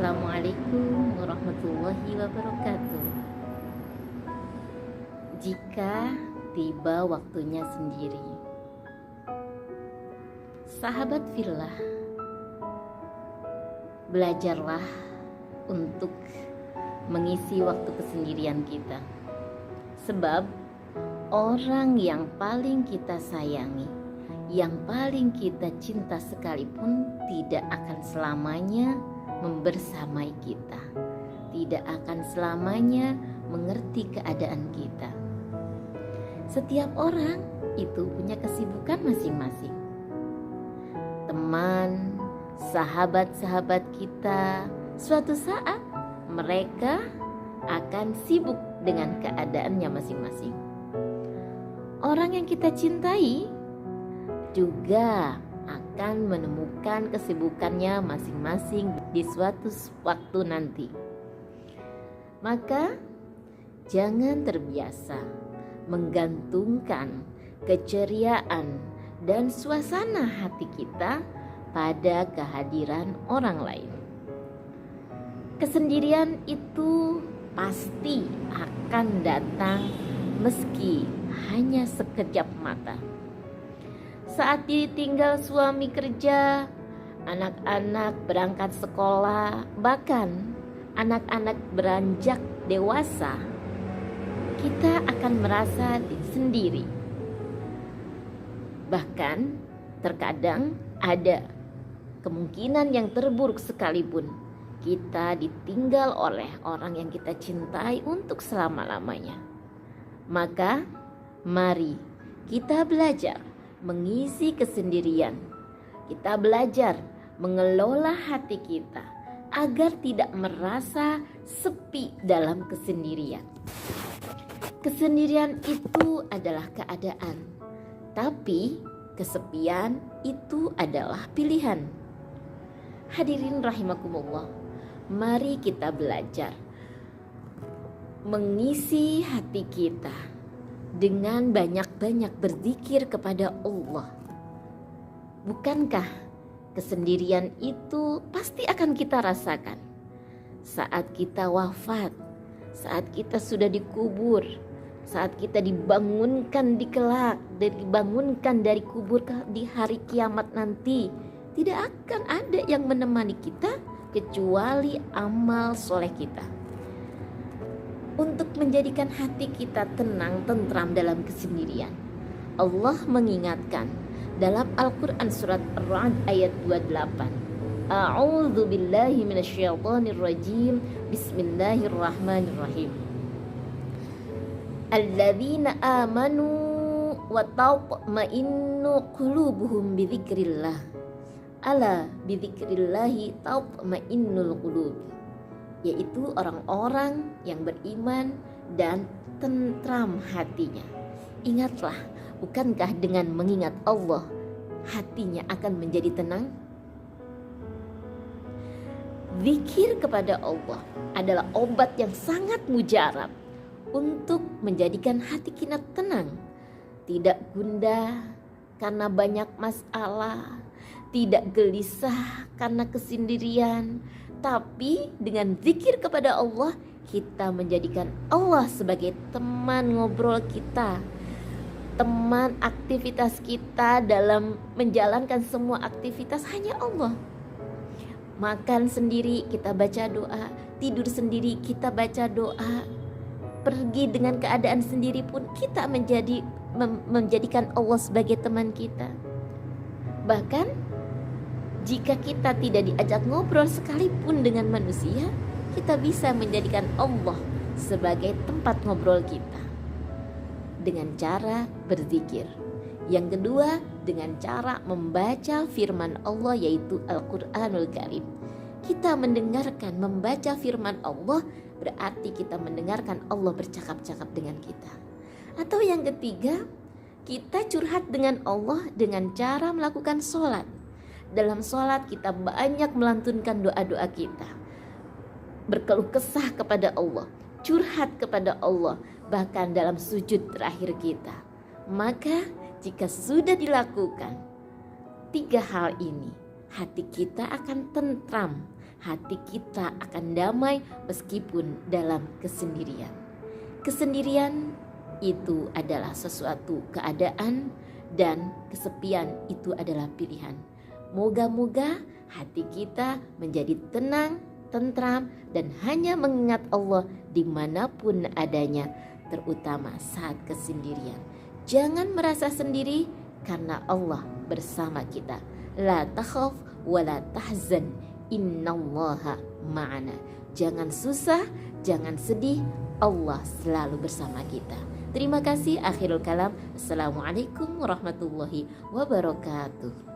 Assalamualaikum warahmatullahi wabarakatuh. Jika tiba waktunya sendiri, sahabat fillah, belajarlah untuk mengisi waktu kesendirian kita. Sebab orang yang paling kita sayangi, yang paling kita cinta sekalipun tidak akan selamanya membersamai kita, tidak akan selamanya mengerti keadaan kita. Setiap orang itu punya kesibukan masing-masing. Teman, sahabat-sahabat kita, suatu saat mereka akan sibuk dengan keadaannya masing-masing. Orang yang kita cintai juga akan menemukan kesibukannya masing-masing di suatu waktu nanti. Maka jangan terbiasa menggantungkan keceriaan dan suasana hati kita pada kehadiran orang lain. Kesendirian itu pasti akan datang meski hanya sekejap mata. Saat ditinggal suami kerja, anak-anak berangkat sekolah, bahkan anak-anak beranjak dewasa, kita akan merasa sendiri. Bahkan terkadang ada kemungkinan yang terburuk sekalipun, kita ditinggal oleh orang yang kita cintai untuk selama-lamanya. Maka mari kita belajar mengisi kesendirian. Kita belajar mengelola hati kita agar tidak merasa sepi dalam kesendirian. Kesendirian itu adalah keadaan, tapi kesepian itu adalah pilihan. Hadirin rahimakumullah, mari kita belajar mengisi hati kita dengan banyak-banyak berzikir kepada Allah. Bukankah kesendirian itu pasti akan kita rasakan saat kita wafat, saat kita sudah dikubur, saat kita dibangunkan di kelak, dibangunkan dari kubur di hari kiamat nanti. Tidak akan ada yang menemani kita kecuali amal soleh kita. Untuk menjadikan hati kita tenang, tentram dalam kesendirian, Allah mengingatkan dalam Al-Quran surat Ar-Ra'd ayat 28. A'udzu billahi minasyaitonir rajim. Bismillahirrahmanirrahim. Alladzina amanu wa tatma'innu qulubuhum bidzikrillah. Ala bidzikrillahi tatma'innul qulub. Yaitu orang-orang yang beriman dan tentram hatinya. Ingatlah, bukankah dengan mengingat Allah hatinya akan menjadi tenang? Zikir kepada Allah adalah obat yang sangat mujarab untuk menjadikan hati kita tenang, tidak gundah karena banyak masalah, tidak gelisah karena kesendirian. Tapi dengan zikir kepada Allah, kita menjadikan Allah sebagai teman ngobrol kita, teman aktivitas kita dalam menjalankan semua aktivitas hanya Allah. Makan sendiri kita baca doa, tidur sendiri kita baca doa, pergi dengan keadaan sendiri pun kita menjadikan Allah sebagai teman kita. Bahkan jika kita tidak diajak ngobrol sekalipun dengan manusia, kita bisa menjadikan Allah sebagai tempat ngobrol kita dengan cara berzikir. Yang kedua, dengan cara membaca firman Allah, yaitu Al-Quranul Karim. Kita mendengarkan, membaca firman Allah berarti kita mendengarkan Allah bercakap-cakap dengan kita. Atau yang ketiga, kita curhat dengan Allah dengan cara melakukan sholat. Dalam sholat kita banyak melantunkan doa-doa kita, berkeluh kesah kepada Allah, curhat kepada Allah, bahkan dalam sujud terakhir kita. Maka jika sudah dilakukan 3 hal ini, hati kita akan tentram, hati kita akan damai meskipun dalam kesendirian. Kesendirian itu adalah sesuatu keadaan dan kesepian itu adalah pilihan. Moga-moga hati kita menjadi tenang, tentram, dan hanya mengingat Allah dimanapun adanya, terutama saat kesendirian. Jangan merasa sendiri karena Allah bersama kita. La takhaf wa la tahzan, innallaha ma'ana. Jangan susah, jangan sedih, Allah selalu bersama kita. Terima kasih. Akhirul kalam. Assalamualaikum warahmatullahi wabarakatuh.